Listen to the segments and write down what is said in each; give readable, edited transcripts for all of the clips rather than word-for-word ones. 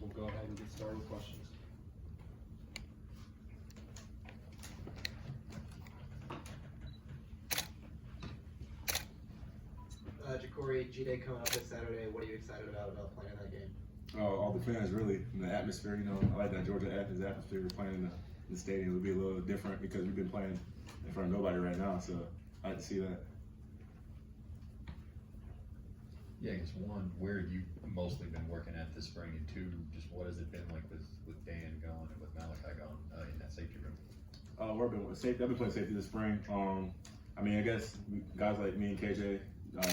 we'll go ahead and get started with questions. JaCorey, G-Day coming up this Saturday. What are you excited about playing that game? All the fans, really, and the atmosphere. You know, I like that Georgia Athens atmosphere. Playing in the stadium would be a little different because we've been playing in front of nobody right now. So I like to see that. Yeah, I guess one, where have you mostly been working at this spring, and two, just what has it been like with Dan gone and with Malachi gone in that safety room? We've been with safety. I've been playing safety this spring. I mean, I guess guys like me and KJ,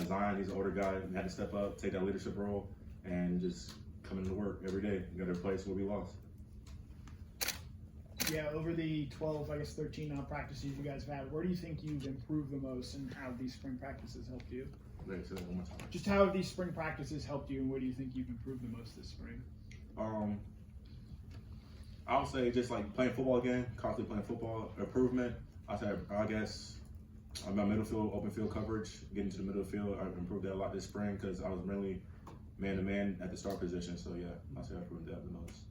Zion, he's an older guy, and had to step up, take that leadership role, and just come into work every day. We got to replace what we lost. Yeah, over the 12, I guess 13 practices you guys have had, where do you think you've improved the most, and how have these spring practices helped you? Wait, say that one more time. Just how have these spring practices helped you, and where do you think you've improved the most this spring? I would say just like playing football again, constantly playing football, improvement. I guess my middle field, open field coverage, getting to the middle field, I've improved that a lot this spring because I was really man-to-man at the star position. So yeah, I'll say I improved that the most.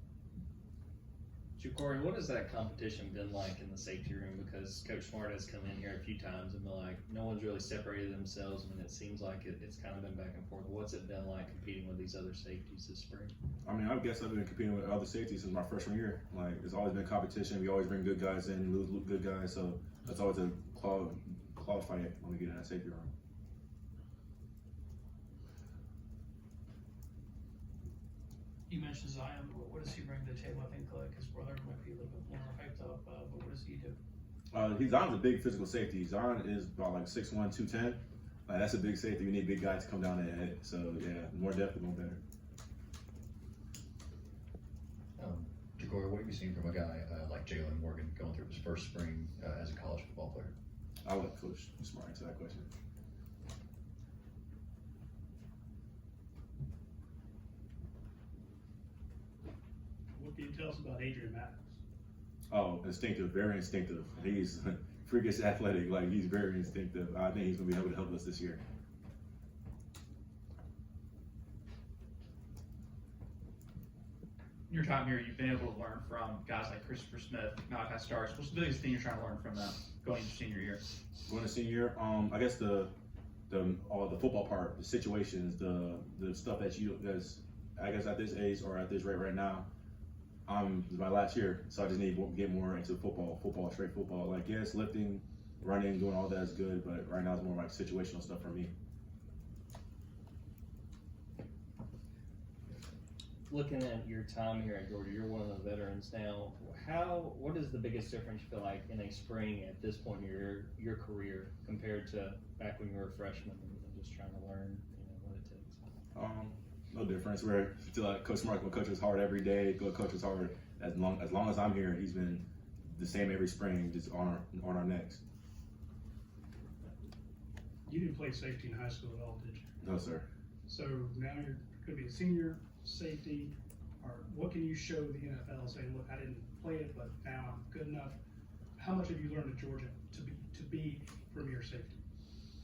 JaCorey, what has that competition been like in the safety room? Because Coach Smart has come in here a few times and been like, no one's really separated themselves. I mean, it seems like it's kind of been back and forth. What's it been like competing with these other safeties this spring? I mean, I guess I've been competing with other safeties since my freshman year. Like, there's always been competition. We always bring good guys in, lose good guys. So that's always a claw fight when we get in that safety room. You mentioned Zion. What does he bring to the table? I think his brother might be a little bit more hyped up, but what does he do? Zion's a big physical safety. Zion is about like 6'1", 210. Like, that's a big safety. You need big guys to come down and hit. So yeah, more depth, the more better. JaCorey, what have you seen from a guy like Jalen Morgan going through his first spring as a college football player? I'll let Coach Smart answer that question. What can you tell us about Adrian Maddox? Oh, instinctive, very instinctive. He's freakish athletic. Like, he's very instinctive. I think he's going to be able to help us this year. In your time here, you've been able to learn from guys like Christopher Smith, Malachi Starks. What's the biggest thing you're trying to learn from them going into senior year? Going to senior year, I guess the football part, the situations, the stuff that I guess at this age or at this rate right now, it's my last year, so I just need to get more into football, straight football. Like, yes, lifting, running, doing all that is good, but right now it's more like situational stuff for me. Looking at your time here at Georgia, you're one of the veterans now. What is the biggest difference you feel like in a spring at this point in your career compared to back when you were a freshman and just trying to learn, what it takes? No difference. We're still like Coach Smart will coach us hard every day. Go coach us hard as long as I'm here. He's been the same every spring, just on our necks. You didn't play safety in high school at all, did you? No, sir. So now you're going to be a senior safety. Or what can you show the NFL saying, look, I didn't play it, but now I'm good enough? How much have you learned at Georgia to be premier safety?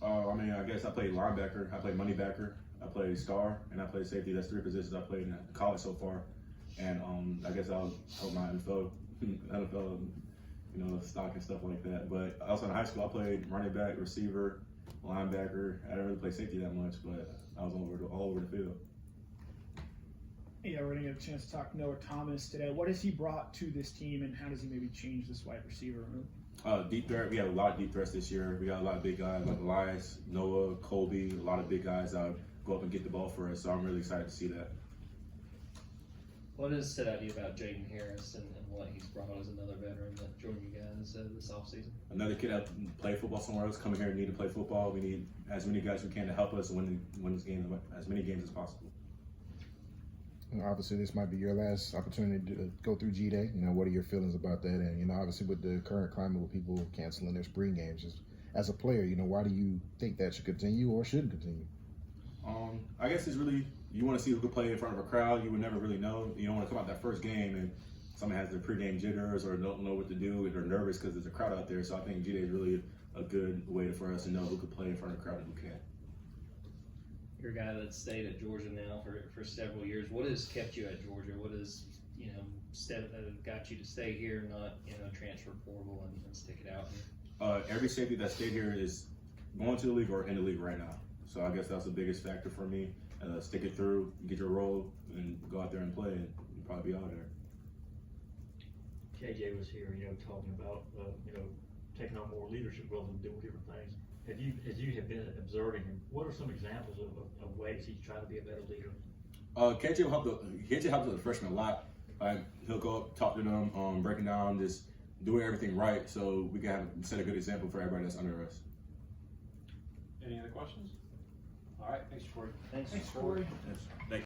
I mean, I guess I played linebacker, I played money backer, I played star, and I played safety. That's 3 positions I played in college so far. And I guess I'll help my NFL, stock and stuff like that. But also in high school, I played running back, receiver, linebacker. I didn't really play safety that much, but I was all over the field. Yeah, we're going to get a chance to talk to Noah Thomas today. What has he brought to this team, and how does he maybe change this wide receiver room? Deep threat. We have a lot of deep threats this year. We got a lot of big guys like Elias, Noah, Colby, a lot of big guys that go up and get the ball for us. So I'm really excited to see that. What has stood out to you about Jaden Harris and what he's brought as another veteran that joined you guys this offseason? Another kid that played football somewhere else, coming here and need to play football. We need as many guys we can to help us win this game, as many games as possible. Obviously, this might be your last opportunity to go through G-Day. What are your feelings about that? And, obviously with the current climate with people canceling their spring games, as a player, why do you think that should continue or shouldn't continue? I guess it's really, you want to see who can play in front of a crowd. You would never really know. You don't want to come out that first game and someone has their pregame jitters or don't know what to do, or they're nervous because there's a crowd out there. So I think G-Day is really a good way for us to know who can play in front of a crowd and who can't. you're a guy that's stayed at Georgia now for several years. What has kept you at Georgia? What has, got you to stay here, not, transfer portal and stick it out here? Every safety that stayed here is going to the league or in the league right now. So I guess that's the biggest factor for me. Stick it through, get your role, and go out there and play, and you'll probably be out there. KJ was here, talking about, taking on more leadership roles and doing different things. As you have been observing him, what are some examples of ways he's trying to be a better leader? KJ helps the freshmen a lot. Like, he'll go up, talk to them, breaking down, just doing everything right, so we can set a good example for everybody that's under us. Any other questions? All right, thanks, Corey. Thanks, Corey. Thank you.